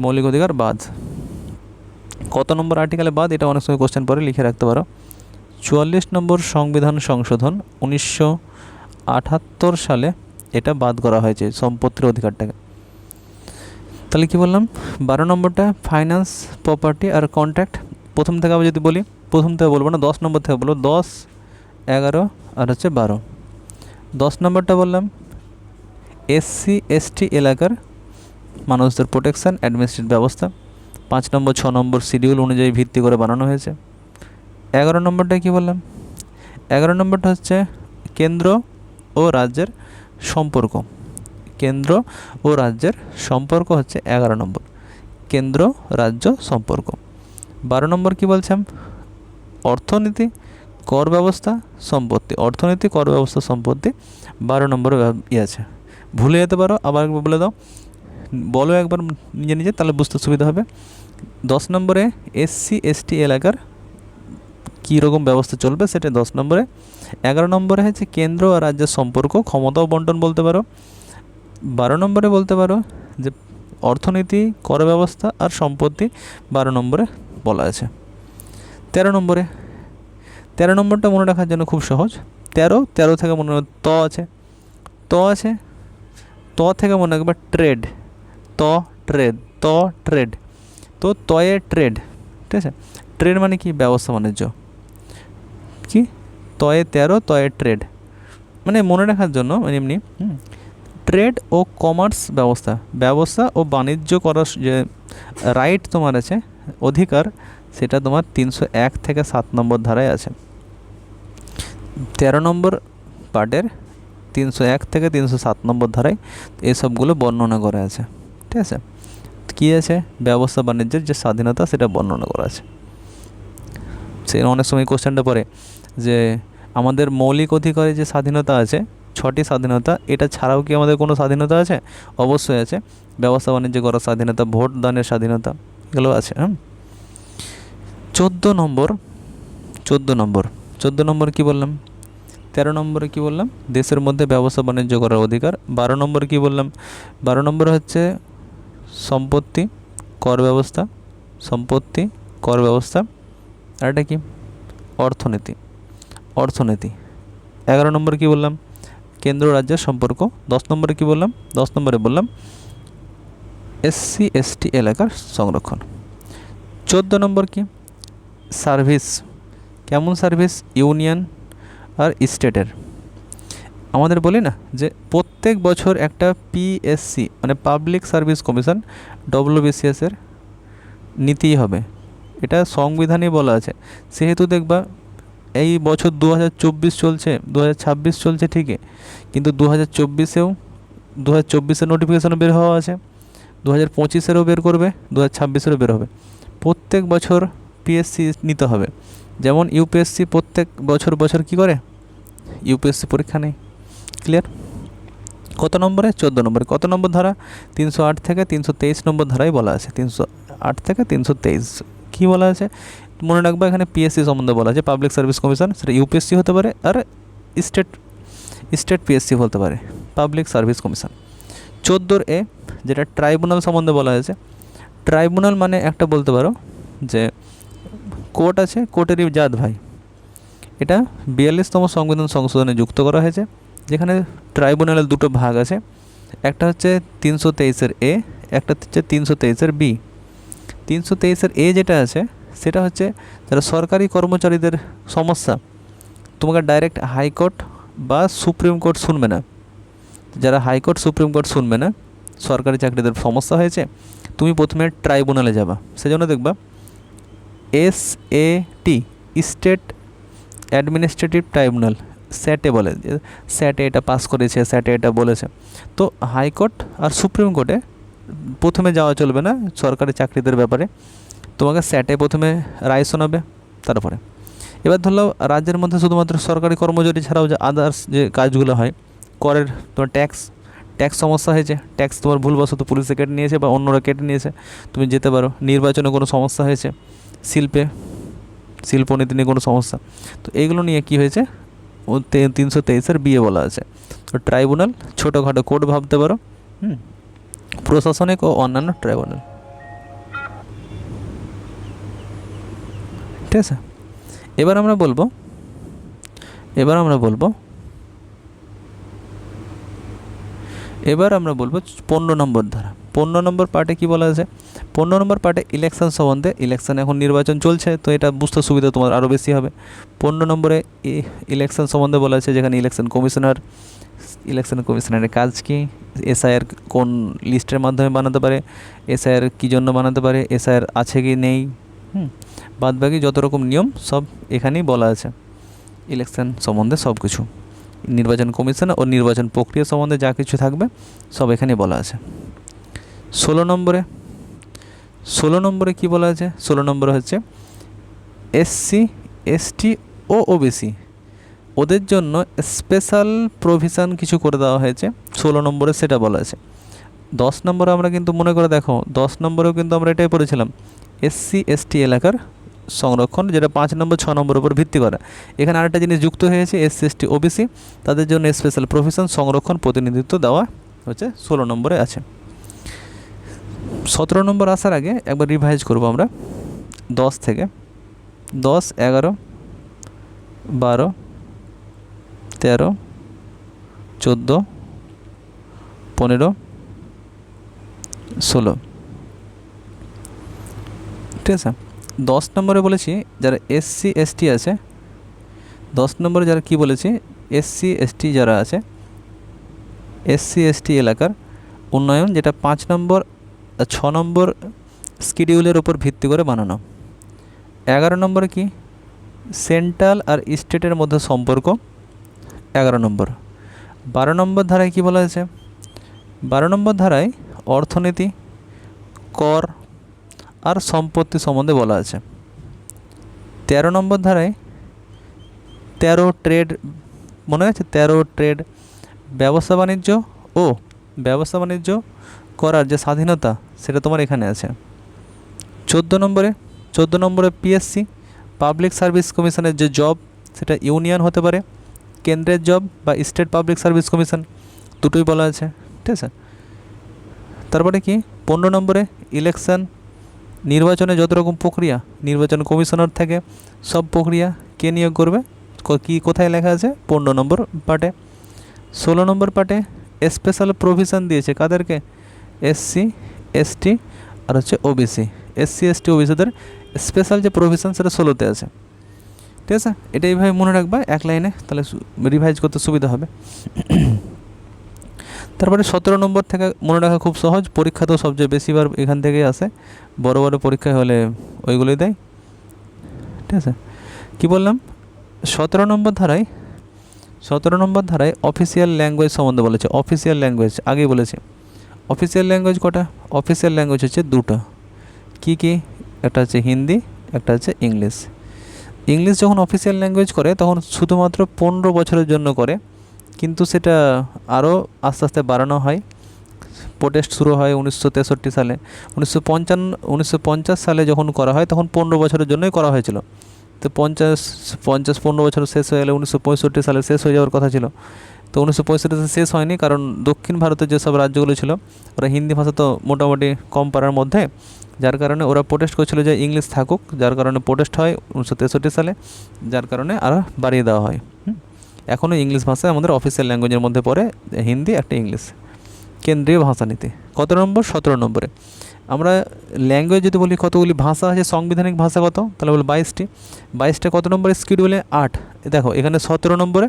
মৌলিক অধিকার বাদ। কত নম্বর আর্টিকেলে বাদ? এটা অনেক সময় কোশ্চেন পরে লিখে রাখতে পারো। 44 নম্বর সংবিধান সংশোধন 1978 সালে এটা বাদ করা হয়েছে, সম্পত্তির অধিকারটাকে। তাহলে কি বললাম? 12 নম্বরটা ফাইন্যান্স, প্রপার্টি আর কন্ট্রাক্ট। প্রথম থেকে আমি যদি বলি, প্রথম থেকে বলবো না, 10 নম্বর থেকে বলবো। 10, 11 আর হচ্ছে 12। 10 নম্বরটা বললাম SC ST এলাকার মানুষদের প্রোটেকশান, অ্যাডমিনিস্ট্রেটিভ ব্যবস্থা। 5 নম্বর 6 নম্বর শিডিউল অনুযায়ী ভিত্তি করে বানানো হয়েছে। 11 নম্বরটা কি বললাম? 11 নম্বরটা হচ্ছে কেন্দ্র ও রাজ্যের সম্পর্ক। কেন্দ্র ও রাজ্যের সম্পর্ক হচ্ছে 11 নম্বর, কেন্দ্র রাজ্য সম্পর্ক। 12 নম্বর কি বলছেন? অর্থনীতি, কর ব্যবস্থা, সম্পত্তি। অর্থনীতি, কর ব্যবস্থা, সম্পত্তি 12 নম্বরে আছে। ভুলে যেতে পারো, আবার একবার বলে দাও, বলো একবার নিজে নিজে, তাহলে বুঝতে সুবিধা হবে। 10 নম্বরে SC ST এলাকার কী রকম ব্যবস্থা চলবে সেটা 10 নম্বরে। 11 নম্বরে হচ্ছে কেন্দ্র আর রাজ্যের সম্পর্ক, ক্ষমতা ও বন্টন বলতে পারো। 12 নম্বরে বলতে পারো যে অর্থনীতি, কর ব্যবস্থা আর সম্পত্তি 12 নম্বরে বলা আছে। 13 নম্বরে, 13 নম্বরটা মনে রাখার জন্য খুব সহজ। 13 থেকে মনে হয় ত আছে, ত আছে, ত থেকে মনে রাখবে ট্রেড, ত ট্রেড, ত ট্রেড, তো তয়ে ট্রেড, ঠিক আছে। ট্রেড মানে কি? ব্যবসা বাণিজ্য। কি? তয়ে 13, তয়ে ট্রেড, মানে মনে রাখার জন্য মানে এমনি ট্রেড ও কমার্স ব্যবস্থা, ব্যবসা ও বাণিজ্য করার যে রাইট তোমার আছে, অধিকার, সেটা তোমার 301 থেকে 7 নম্বর ধারায় আছে। 13 নম্বর পার্টের 301 থেকে 307 নম্বর ধারায় এসবগুলো বর্ণনা করা আছে, ঠিক আছে। কী আছে? ব্যবসা বাণিজ্যের যে স্বাধীনতা সেটা বর্ণনা করা আছে। সে অনেক সময় কোশ্চেনটা পড়ে যে আমাদের মৌলিক অধিকারে যে স্বাধীনতা আছে, 6টি স্বাধীনতা, এটা ছাড়াও কি আমাদের কোনো স্বাধীনতা আছে? অবশ্যই আছে। ব্যবসা বাণিজ্য করার স্বাধীনতা, ভোট দানের স্বাধীনতা, এগুলো আছে। 14 নম্বর, 14 নম্বর কী বললাম? 13 নম্বরে কী বললাম? দেশের মধ্যে ব্যবসা বাণিজ্য করার অধিকার। 12 নম্বরে কী বললাম? 12 নম্বরে হচ্ছে সম্পত্তি, কর ব্যবস্থা, সম্পত্তি, কর ব্যবস্থা। আর এটা কি? অর্থনীতি, অর্থনীতি। 11 নম্বরে কী বললাম? কেন্দ্র রাজ্যের সম্পর্ক। 10 নম্বরে কী বললাম? 10 নম্বরে বললাম SC ST এলাকার সংরক্ষণ। 14 নম্বর কি? সার্ভিস। কেমন সার্ভিস? ইউনিয়ন আর স্টেটের। আমাদের বলি না যে প্রত্যেক বছর একটা PSC মানে পাবলিক সার্ভিস কমিশন, WBCS এর নীতিই হবে, এটা সংবিধানে বলা আছে। সেহেতু দেখবা এই বছর 2024 চলছে, 2026 চলছে ঠিকই, কিন্তু 2024-এও 2024-এর নোটিফিকেশানও বের হওয়া আছে, 2025-এরও বের করবে, 2026-এরও বের হবে। প্রত্যেক বছর PSC নিতে হবে। যেমন UPSC প্রত্যেক বছর কী করে? UPSC পরীক্ষা নেই। ক্লিয়ার? কত নম্বরে? 14 নম্বরে। কত নম্বর ধারা? 308 থেকে 323 নম্বর ধারায় বলা আছে। 308 থেকে 323 কী বলা আছে? মনে রাখবা, এখানে PSC সম্বন্ধে বলা আছে, পাবলিক সার্ভিস কমিশন, সেটা UPSC হতে পারে আর স্টেট PSC হতে পারে, পাবলিক সার্ভিস কমিশন। 14A যেটা ট্রাইব্যুনাল সম্বন্ধে বলা হয়েছে। ট্রাইব্যুনাল মানে একটা বলতে পারো যে কোর্ট আছে, কোর্টেরই জাত ভাই। এটা 42তম সংবিধান সংশোধনে যুক্ত করা হয়েছে, যেখানে ট্রাইব্যুনালের দুটো ভাগ আছে, একটা হচ্ছে 323-এর A, একটা হচ্ছে 323-এর B। 323-এর A যেটা আছে সেটা হচ্ছে যারা সরকারি কর্মচারীদের সমস্যা, তোমাকে ডাইরেক্ট হাইকোর্ট বা সুপ্রিম কোর্ট শুনবে না। যারা হাইকোর্ট সুপ্রিম কোর্ট শুনবে না, সরকারি চাকরিদের সমস্যা হয়েছে, তুমি প্রথমে ট্রাইব্যুনালে যাবা। সেজন্য দেখবা SAT, স্টেট অ্যাডমিনিস্ট্রেটিভ ট্রাইব্যুনাল, স্যাটে বলে, স্যাটে এটা পাস করেছে, স্যাটে এটা বলেছে। তো হাইকোর্ট আর সুপ্রিম কোর্টে প্রথমে যাওয়া চলবে না সরকারি চাকরিদের ব্যাপারে, তোমাকে স্যাটে প্রথমে রায় শোনাবে। তারপরে এবার ধরো রাজ্যের মধ্যে শুধুমাত্র সরকারি কর্মচারী ছাড়াও যে আদার্স যে কাজগুলো হয়, করের তোমার ট্যাক্স সমস্যা হয়েছে, ট্যাক্স তোমার ভুলবশত পুলিশে কেটে নিয়েছে বা অন্যরা কেটে নিয়েছে, তুমি যেতে পারো। নির্বাচনে কোনো সমস্যা হয়েছে, শিল্পনীতি নিয়ে কোনো সমস্যা, তো এইগুলো নিয়ে কি হয়েছে? 323-এর B বলা আছে। তো ট্রাইব্যুনাল ছোটোখাটো কোর্ট ভাবতে পারো, প্রশাসনিক ও অন্যান্য ট্রাইব্যুনাল, ঠিক আছে। এবার আমরা বলবো 15 নম্বর ধারা। 15 নম্বর পার্টে কী বলা আছে? 15 নম্বর পার্টে ইলেকশন সম্বন্ধে, ইলেকশন এখন নির্বাচন চলছে, তো এটা বুঝতে সুবিধা তোমার আরও বেশি হবে। 15 নম্বরে ইলেকশন সম্বন্ধে বলা আছে, যেখানে ইলেকশন কমিশনারের কাজ কি, SIR কোন লিস্টের মাধ্যমে বানাতে পারে, SIR কী জন্য বানাতে পারে, SIR আছে কি নেই, বাদবাকি যত রকম নিয়ম সব এখানেই বলা আছে। ইলেকশন সম্বন্ধে সব কিছু, নির্বাচন কমিশন ও নির্বাচন প্রক্রিয়া সম্বন্ধে যা কিছু থাকবে সব এখানে বলা আছে। 16 নম্বরে কী বলা আছে? 16 নম্বরে হচ্ছে এসসি, এসটি ও ওবিসি, ওদের জন্য স্পেশাল প্রভিশন কিছু করে দেওয়া হয়েছে 16 নম্বরে, সেটা বলা আছে। 10 নম্বরে আমরা কিন্তু মনে করে দেখো, 10 নম্বরেও কিন্তু আমরা এটাই পড়েছিলাম, এসসি এসটি এলাকার সংরক্ষণ, যেটা 5 নম্বর 6 নম্বর উপর ভিত্তি করা। এখানে আরেকটা জিনিস যুক্ত হয়েছে, এসসি এসটি ওবিসি, তাদের জন্য স্পেশাল প্রভিশন সংরক্ষণ প্রতিনিধিত্ব দেওয়া হচ্ছে 16 নম্বরে আছে। 17 নম্বর আসার আগে একবার রিভাইজ করব আমরা 10 থেকে। 10, 11, 12, 13, 14, 15, 16, ঠিক আছে। 10 নম্বরে বলেছি যারা এসসি এসটি আছে, 10 নম্বরে যারা কি বলেছি, এসসি এসটি যারা আছে, এসসি এসটি এলাকার উন্নয়ন, যেটা 5 নম্বর 6 নম্বর শিডিউলের উপর ভিত্তি করে বানানো। 11 নম্বরে কি, সেন্ট্রাল আর স্টেটের মধ্যে সম্পর্ক, 11 নম্বর। 12 নম্বর ধারায় কি বলা হয়েছে? 12 নম্বর ধারায় অর্থনীতি, কর আর সম্পত্তি সম্বন্ধে বলা আছে। 13 নম্বর ধারায় 13 ট্রেড, মনে আছে 13 ট্রেড, ব্যবসা বাণিজ্য করার যে স্বাধীনতা সেটা তোমার এখানে আছে। 14 নম্বরে পিএসসি, পাবলিক সার্ভিস কমিশনের যে জব, সেটা ইউনিয়ন হতে পারে, কেন্দ্রের জব বা স্টেট পাবলিক সার্ভিস কমিশন, দুটোই বলা আছে, ঠিক আছে। তারপরে কি 15 নম্বরে ইলেকশন, নির্বাচনে যত রকম প্রক্রিয়া, নির্বাচন কমিশনার থেকে সব প্রক্রিয়া কে নিয়োগ করবে, কি কোথায় লেখা আছে 15 নম্বর পার্টে। 16 নম্বর পার্টে স্পেশাল প্রভিশন দিয়েছে কাদেরকে, এসসি এসটি আর হচ্ছে ওবিসি, এসসি এসটি ওবিসিদের স্পেশাল যে প্রভিশন সেটা 16তে আছে, ঠিক আছে। এটা এইভাবে মনে রাখবা এক লাইনে, তাহলে রিভাইজ করতে সুবিধা হবে। তারপরে 17 নম্বর থেকে মনে রাখা খুব সহজ, পরীক্ষা তো সবচেয়ে বেশিবার এখান থেকেই আসে, বড় বড় পরীক্ষা হলে ওইগুলোই দেয়, ঠিক আছে। কি বললাম, 17 নম্বর ধারায় অফিসিয়াল ল্যাঙ্গুয়েজ সম্বন্ধে বলেছে। অফিসিয়াল ল্যাঙ্গুয়েজ আগেই বলেছে। অফিসিয়াল ল্যাঙ্গুয়েজ কটা? অফিসিয়াল ল্যাঙ্গুয়েজ হচ্ছে দুটো। কি? একটা হচ্ছে হিন্দি, একটা হচ্ছে ইংলিশ। ইংলিশ যখন অফিসিয়াল ল্যাঙ্গুয়েজ করে তখন শুধুমাত্র 15 বছরের জন্য করে, কিন্তু সেটা আরও আস্তে আস্তে বাড়ানো হয়। প্রোটেস্ট শুরু হয় 1963 সালে। 1950 সালে যখন করা হয় তখন 15 বছরের জন্যই করা হয়েছিল। তো 15 বছর শেষ হয়ে গেলে 1965 সালে শেষ হয়ে যাওয়ার কথা ছিল। তো 1965 সালে শেষ হয়নি, কারণ দক্ষিণ ভারতের যেসব রাজ্যগুলো ছিল ওরা হিন্দি ভাষা তো মোটামুটি কম পারার মধ্যে, যার কারণে ওরা প্রোটেস্ট করছিল যে ইংলিশ থাকুক, যার কারণে প্রোটেস্ট হয় 1963 সালে, যার কারণে আরও বাড়িয়ে দেওয়া হয়। এখনও ইংলিশ ভাষা আমাদের অফিসিয়াল ল্যাঙ্গুয়েজের মধ্যে পড়ে, হিন্দি একটা ইংলিশ, কেন্দ্রীয় ভাষানীতি। কত নম্বর? 17 নম্বরে। আমরা ল্যাঙ্গুয়েজ যদি বলি কতগুলি ভাষা আছে, সাংবিধানিক ভাষা কত, তাহলে বলি 22টি। 22টা কত নম্বরে শিডিউলে? 8। দেখো এখানে 17 নম্বরে,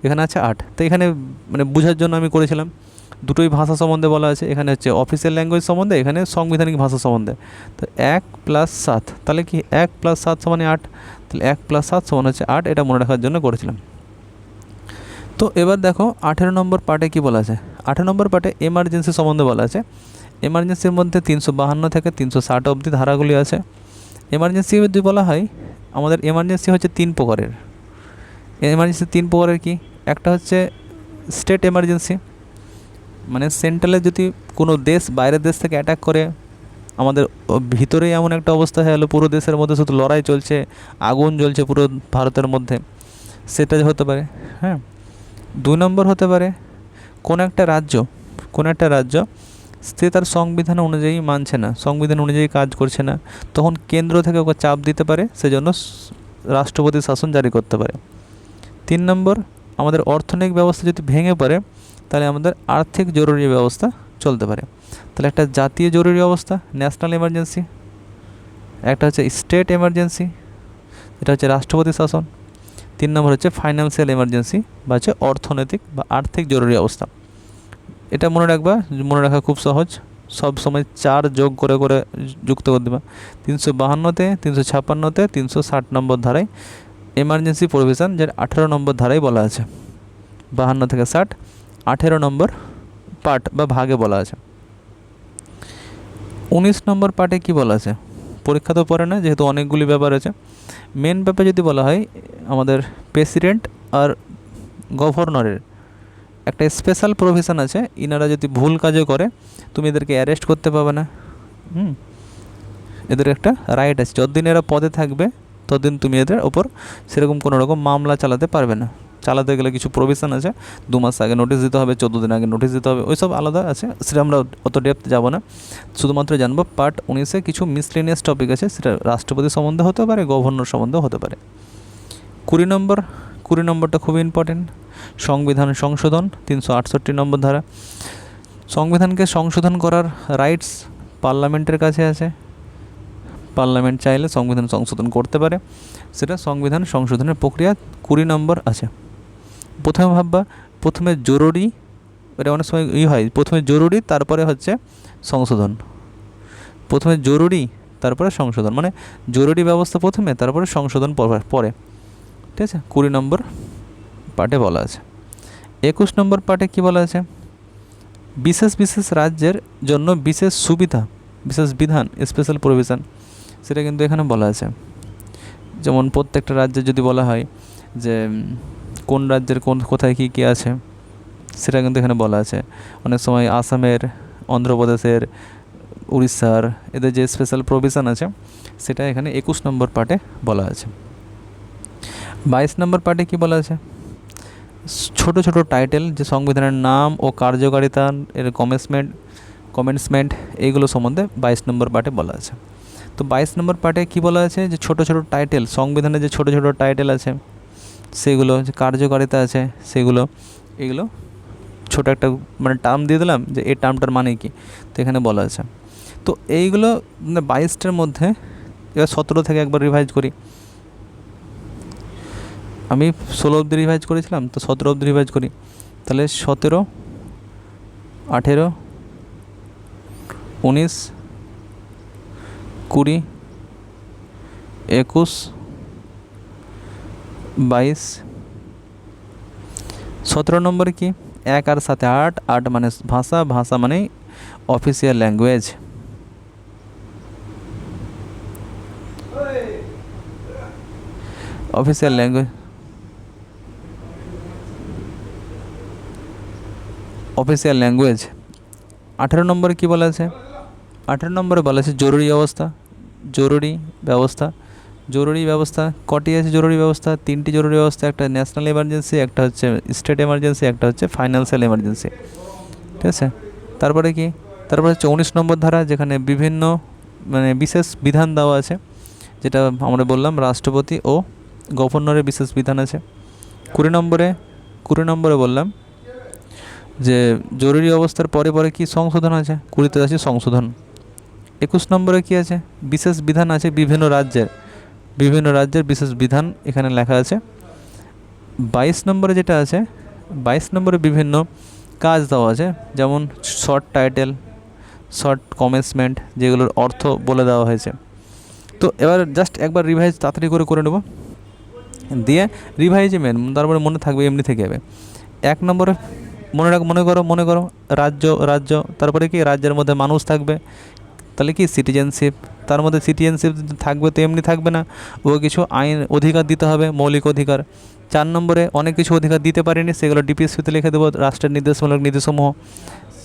এখানে আছে 8। তো এখানে মানে বোঝার জন্য আমি করেছিলাম, দুটোই ভাষা সম্বন্ধে বলা আছে। এখানে হচ্ছে অফিসিয়াল ল্যাঙ্গুয়েজ সম্বন্ধে, এখানে সাংবিধানিক ভাষা সম্বন্ধে। তো 1 + 7, তাহলে কি 1 + 7 = 8, তাহলে 1 + 7 = হচ্ছে 8, এটা মনে রাখার জন্য করেছিলাম। তো এবার দেখো 18 নম্বর পার্টে কি বলা আছে। 18 নম্বর পার্টে এমার্জেন্সি সম্বন্ধে বলা আছে। এমার্জেন্সির মধ্যে 352 থেকে 360 অবধি ধারাগুলি আছে। এমার্জেন্সি যদি বলা হয়, আমাদের এমার্জেন্সি হচ্ছে 3 প্রকারের। এমার্জেন্সি 3 প্রকারের কি? একটা হচ্ছে স্টেট এমার্জেন্সি, মানে সেন্ট্রালে যদি কোনো দেশ বাইরের দেশ থেকে অ্যাটাক করে, আমাদের ভিতরেই এমন একটা অবস্থা হয়ে গেলো পুরো দেশের মধ্যে শুধু লড়াই চলছে, আগুন জ্বলছে পুরো ভারতের মধ্যে, সেটা হতে পারে। হ্যাঁ। 2 নম্বর হতে পারে কোনো একটা রাজ্য সে তার সংবিধান অনুযায়ী মানছে না, সংবিধান অনুযায়ী কাজ করছে না, তখন কেন্দ্র থেকে ওকে চাপ দিতে পারে, সেজন্য রাষ্ট্রপতি শাসন জারি করতে পারে। 3 নম্বর, আমাদের অর্থনৈতিক ব্যবস্থা যদি ভেঙে পড়ে তাহলে আমাদের আর্থিক জরুরি ব্যবস্থা চলতে পারে। তাহলে একটা জাতীয় জরুরি অবস্থা, ন্যাশনাল এমার্জেন্সি, একটা হচ্ছে স্টেট এমার্জেন্সি, এটা হচ্ছে রাষ্ট্রপতি শাসন। 3 নম্বর হচ্ছে ফাইন্যান্সিয়াল এমার্জেন্সি, বা হচ্ছে অর্থনৈতিক বা আর্থিক জরুরি অবস্থা। এটা মনে রাখবা, মনে রাখা খুব সহজ, সব সময় 4 যোগ করে যুক্ত করে দেবা। 352-তে, 356-তে, 360 নম্বর ধারায় এমার্জেন্সি প্রভিশন, যেটা 18 নম্বর ধারায় বলা আছে। 52 থেকে 60 18 নম্বর পার্ট বা ভাগে বলা আছে। 19 নম্বর পার্টে কি বলা আছে, পরীক্ষা তো পড়ে না যেহেতু অনেকগুলি ব্যাপার আছে। মেন ব্যাপার যদি বলা হয়, আমাদের প্রেসিডেন্ট আর গভর্নরের একটা স্পেশাল প্রভিশন আছে। ইনারা যদি ভুল কাজও করে তুমি এদেরকে অ্যারেস্ট করতে পারবে না। এদের একটা রাইট আছে, যতদিন এরা পদে থাকবে ততদিন তুমি এদের ওপর সেরকম কোনো রকম মামলা চালাতে পারবে না। চালাতে গেলে কিছু প্রভিশন আছে, 2 মাস আগে নোটিশ দিতে হবে, 14 দিন আগে নোটিশ দিতে হবে, ওইসব আলাদা আছে, সেটা আমরা অত ডেপথ যাব না। শুধুমাত্র জানবো পার্ট 19-এ কিছু মিসলেনিয়াস টপিক আছে, সেটা রাষ্ট্রপতি সম্বন্ধে হতে পারে, গভর্নর সম্বন্ধে হতে পারে। 20 নম্বরটা খুবই ইম্পর্টেন্ট, সংবিধান সংশোধন, 368 নম্বর ধারা। সংবিধানকে সংশোধন করার রাইটস পার্লামেন্টের কাছে আছে। পার্লামেন্ট চাইলে সংবিধান সংশোধন করতে পারে, সেটা সংবিধান সংশোধনের প্রক্রিয়া 20 নম্বর আছে। প্রথমে ভাববা, প্রথমে জরুরি, এটা অনেক সময় হয়, প্রথমে জরুরি তারপরে হচ্ছে সংশোধন, প্রথমে জরুরি তারপরে সংশোধন, মানে জরুরি ব্যবস্থা প্রথমে তারপরে সংশোধন পরে, ঠিক আছে। 20 নম্বর পার্টে বলা আছে। 21 নম্বর পার্টে কি বলা আছে, বিশেষ বিশেষ রাজ্যের জন্য বিশেষ সুবিধা, বিশেষ বিধান, স্পেশাল প্রভিশন, সেটা কিন্তু এখানে বলা আছে। যেমন প্রত্যেকটা রাজ্যে যদি বলা হয় যে কোন রাজ্যের কোথায় কী কী আছে, সেটা কিন্তু এখানে বলা আছে। অনেক সময় আসামের, অন্ধ্রপ্রদেশের, উড়িষ্যার, এদের যে স্পেশাল প্রভিশন আছে সেটা এখানে 21 নম্বর পার্টে বলা আছে। 22 নম্বর পার্টে কি বলা আছে, ছোট ছোট টাইটেল, যে সংবিধানের নাম ও কার্যকারিতা, এর কমেন্টসমেন্ট এইগুলো সম্বন্ধে 22 নম্বর পার্টে বলা আছে। তো 22 নম্বর পার্টে কি বলা আছে, যে ছোট ছোট টাইটেল, সংবিধানে যে ছোট ছোট টাইটেল আছে সেগুলো, যে কার্যকারিতা আছে সেগুলো, এগুলো ছোট একটা মানে টার্ম দিয়ে দিলাম যে এই টার্মটার মানে কি, তো এখানে বলা আছে। তো এইগুলো মানে 22টার মধ্যে, এবার 17 থেকে একবার রিভাইজ করি। আমি 16 অবধি রিভাইজ করেছিলাম, তো 17 অবধি রিভাইজ করি। তাহলে 17, 18, 19, 20, 21, 22, 17 নম্বরে কি, 1 আর 7 8, 8 মানে ভাষা, ভাষা মানে official language. Official language, official language. 18 নম্বরে কী বলা আছে, 18 নম্বরে বলা আছে জরুরি অবস্থা, জরুরি ব্যবস্থা। জরুরি ব্যবস্থা কটি আছে, জরুরি ব্যবস্থা 3টি জরুরি ব্যবস্থা, একটা ন্যাশনাল এমার্জেন্সি, একটা হচ্ছে স্টেট এমার্জেন্সি, একটা হচ্ছে ফাইন্যান্সিয়াল এমার্জেন্সি, ঠিক আছে। তারপরে কি, তারপরে হচ্ছে 19 নম্বর ধারা, যেখানে বিভিন্ন মানে বিশেষ বিধান দেওয়া আছে, যেটা আমরা বললাম রাষ্ট্রপতি ও গভর্নরের বিশেষ বিধান আছে। 20 নম্বরে বললাম যে জরুরি অবস্থার পরে পরে কি সংশোধন আছে, 20তে আছে সংশোধন। 21 নম্বরে কি আছে, বিশেষ বিধান আছে, বিভিন্ন রাজ্যের বিশেষ বিধান এখানে লেখা আছে। 22 নম্বরে যেটা আছে, 22 নম্বরে বিভিন্ন কাজ দেওয়া আছে, যেমন শর্ট টাইটেল, শর্ট কমেন্টসমেন্ট, যেগুলোর অর্থ বলে দেওয়া হয়েছে। তো এবার জাস্ট একবার রিভাইজ তাড়াতাড়ি করে নেব, দিয়ে রিভাইজে মেন, তারপরে মনে থাকবে, এমনি থেকে যাবে। 1 নম্বরে মনে করো রাজ্য, তারপরে কি রাজ্যের মধ্যে মানুষ থাকবে, তাহলে কি সিটিজেনশিপ, তার মধ্যে সিটিজেনশিপ থাকবে তো এমনি থাকবে না, ও কিছু আইন অধিকার দিতে হবে, মৌলিক অধিকার। 4 নম্বরে অনেক কিছু অধিকার দিতে পারেনি, সেগুলো ডিপিএসপিতে লিখে দেবো, রাষ্ট্রের নির্দেশমূলক নীতিসমূহ।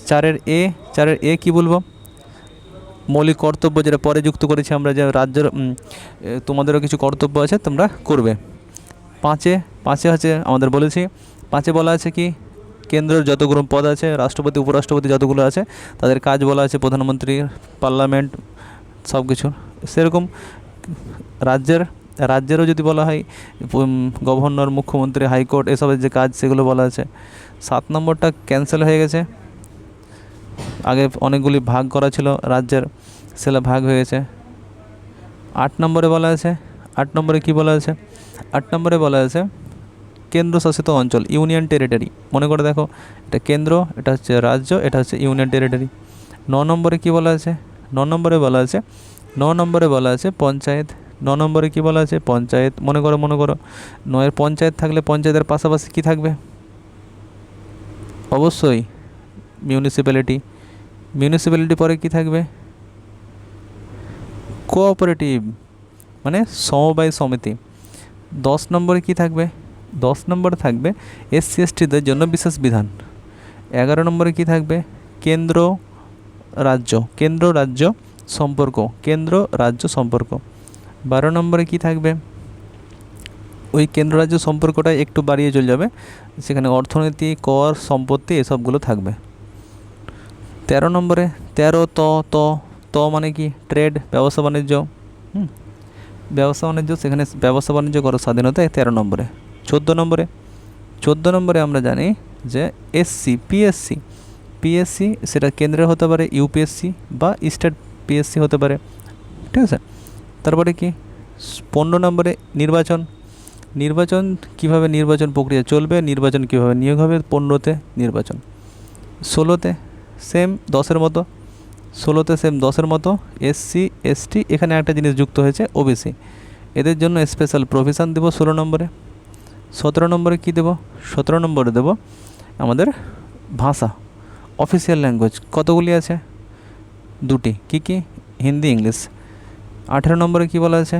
4-এর এ কি বলবো, মৌলিক কর্তব্য, যেটা পরে যুক্ত করেছি আমরা, যে রাজ্যের তোমাদেরও কিছু কর্তব্য আছে তোমরা করবে। 5-এ হচ্ছে আমাদের বলেছি, 5-এ বলা আছে কি, কেন্দ্রের যতগুলো পদ আছে, রাষ্ট্রপতি উপরাষ্ট্রপতি যতগুলো আছে তাদের কাজ বলা আছে, প্রধানমন্ত্রী, পার্লামেন্ট, সব কিছু সেরকম। রাজ্যেরও যদি বলা হয়, গভর্নর, মুখ্যমন্ত্রী, হাইকোর্ট, এসবের যে কাজ সেগুলো বলা আছে। 7 নম্বরটা ক্যান্সেল হয়ে গেছে, আগে অনেকগুলি ভাগ করা ছিল রাজ্যের, সেটা ভাগ হয়ে গেছে। 8 নম্বরে বলা আছে, 8 নম্বরে কী বলা আছে, 8 নম্বরে বলা আছে কেন্দ্রশাসিত অঞ্চল, ইউনিয়ন টেরিটরি। মনে করে দেখো, এটা কেন্দ্র, এটা হচ্ছে রাজ্য, এটা হচ্ছে ইউনিয়ন টেরিটরি। 9 নম্বরে কী বলা আছে, 9 নম্বরে বলা আছে পঞ্চায়েত, নম্বরে কী বলা আছে, পঞ্চায়েত। মনে করো 9-এর পঞ্চায়েত থাকলে পঞ্চায়েতের পাশাপাশি কী থাকবে, অবশ্যই মিউনিসিপ্যালিটি। মিউনিসিপ্যালিটি পরে কি থাকবে, কোঅপারেটিভ মানে সমবায় সমিতি। 10 নম্বরে কি থাকবে, 10 নম্বরে থাকবে SC STদের জন্য বিশেষ বিধান। 11 নম্বরে কি থাকবে, কেন্দ্র রাজ্য সম্পর্ক, কেন্দ্র রাজ্য সম্পর্ক। 12 নম্বরে কি থাকবে, ওই কেন্দ্র রাজ্য সম্পর্কটা একটু বাড়িয়ে চলে যাবে, সেখানে অর্থনীতি, কর, সম্পত্তি এসবগুলো থাকবে। 13 নম্বরে 13 মানে কি, ট্রেড, ব্যবসা বাণিজ্য। ব্যবসা বাণিজ্য, সেখানে ব্যবসা বাণিজ্য করার স্বাধীনতা 13 নম্বরে। 14 নম্বরে আমরা জানি যে SC PSC সেটা কেন্দ্রের হতে পারে, UPSC বা স্টেট PSC হতে পারে, ঠিক আছে। তারপরে কি 15 নম্বরে নির্বাচন কিভাবে নির্বাচন প্রক্রিয়া চলবে, নির্বাচন কিভাবে নিয়োগ হবে, 15তে নির্বাচন। 16তে সেম 10-এর মতো, 16তে সেম 10-এর মতো SC ST, এখানে একটা জিনিস যুক্ত হয়েছে OBC, এদের জন্য স্পেশাল প্রভিশন দেব 16 নম্বরে। 17 নম্বরে কী দেব, 17 নম্বরে দেব আমাদের ভাষা, অফিসিয়াল ল্যাঙ্গুয়েজ কতগুলি আছে, 2টি, কী হিন্দি, ইংলিশ। 18 নম্বরে কী বলা আছে,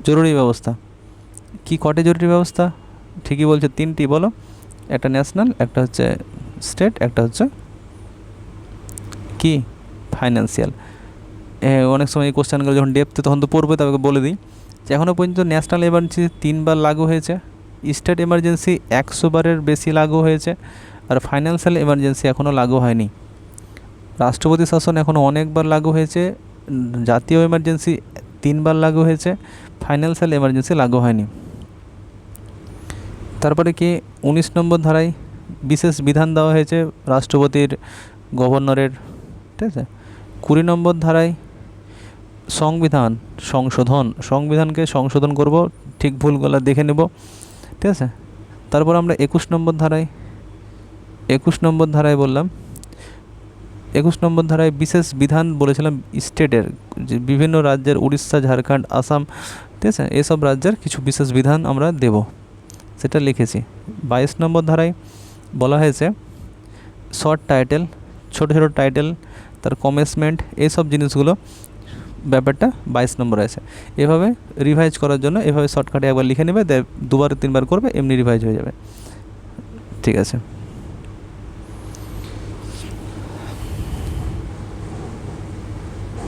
জরুরি ব্যবস্থা। কটে জরুরি ব্যবস্থা, ঠিকই বলছে, 3টি, বলো। একটা ন্যাশনাল, একটা হচ্ছে স্টেট, একটা হচ্ছে কি ফাইন্যান্সিয়াল। অনেক সময় এই কোশ্চেনগুলো যখন ডেপথে তখন তো পড়বে, তবে বলে দিই যে এখনও পর্যন্ত ন্যাশনাল এমার্জেন্সি 3 বার লাগু হয়েছে, স্টেট এমার্জেন্সি 100 বারের বেশি লাগু হয়েছে, আর ফাইন্যান্সিয়াল এমার্জেন্সি এখনও লাগু হয়নি। রাষ্ট্রপতি শাসন এখনও অনেকবার লাগু হয়েছে, জাতীয় এমার্জেন্সি 3 বার লাগু হয়েছে, ফাইন্যান্সিয়াল এমার্জেন্সি লাগু হয়নি। তারপরে কি 19 নম্বর ধারায় বিশেষ বিধান দেওয়া হয়েছে রাষ্ট্রপতির, গভর্নরের, ঠিক আছে। 20 নম্বর ধারায় সংবিধানকে সংশোধন করব, ঠিক ভুলগুলো দেখে নেব, ঠিক আছে। তারপর আমরা 21 নম্বর ধারায় বললাম, 21 নম্বর ধারায় বিশেষ বিধান বলেছিলাম স্টেটের, যে বিভিন্ন রাজ্যের, উড়িষ্যা, ঝাড়খণ্ড, আসাম, ঠিক আছে, এসব রাজ্যের কিছু বিশেষ বিধান আমরা দেব, সেটা লিখেছি। 22 নম্বর ধারায় বলা হয়েছে শর্ট টাইটেল, ছোট টাইটেল, তার কমেন্সমেন্ট, এইসব জিনিসগুলো ব্যাপারটা 22 নম্বরে আছে। এভাবে রিভাইজ করার জন্য এভাবে শর্টকাটে একবার লিখে নেবে, 2-3 বার করবে, এমনি রিভাইজ হয়ে যাবে, ঠিক আছে।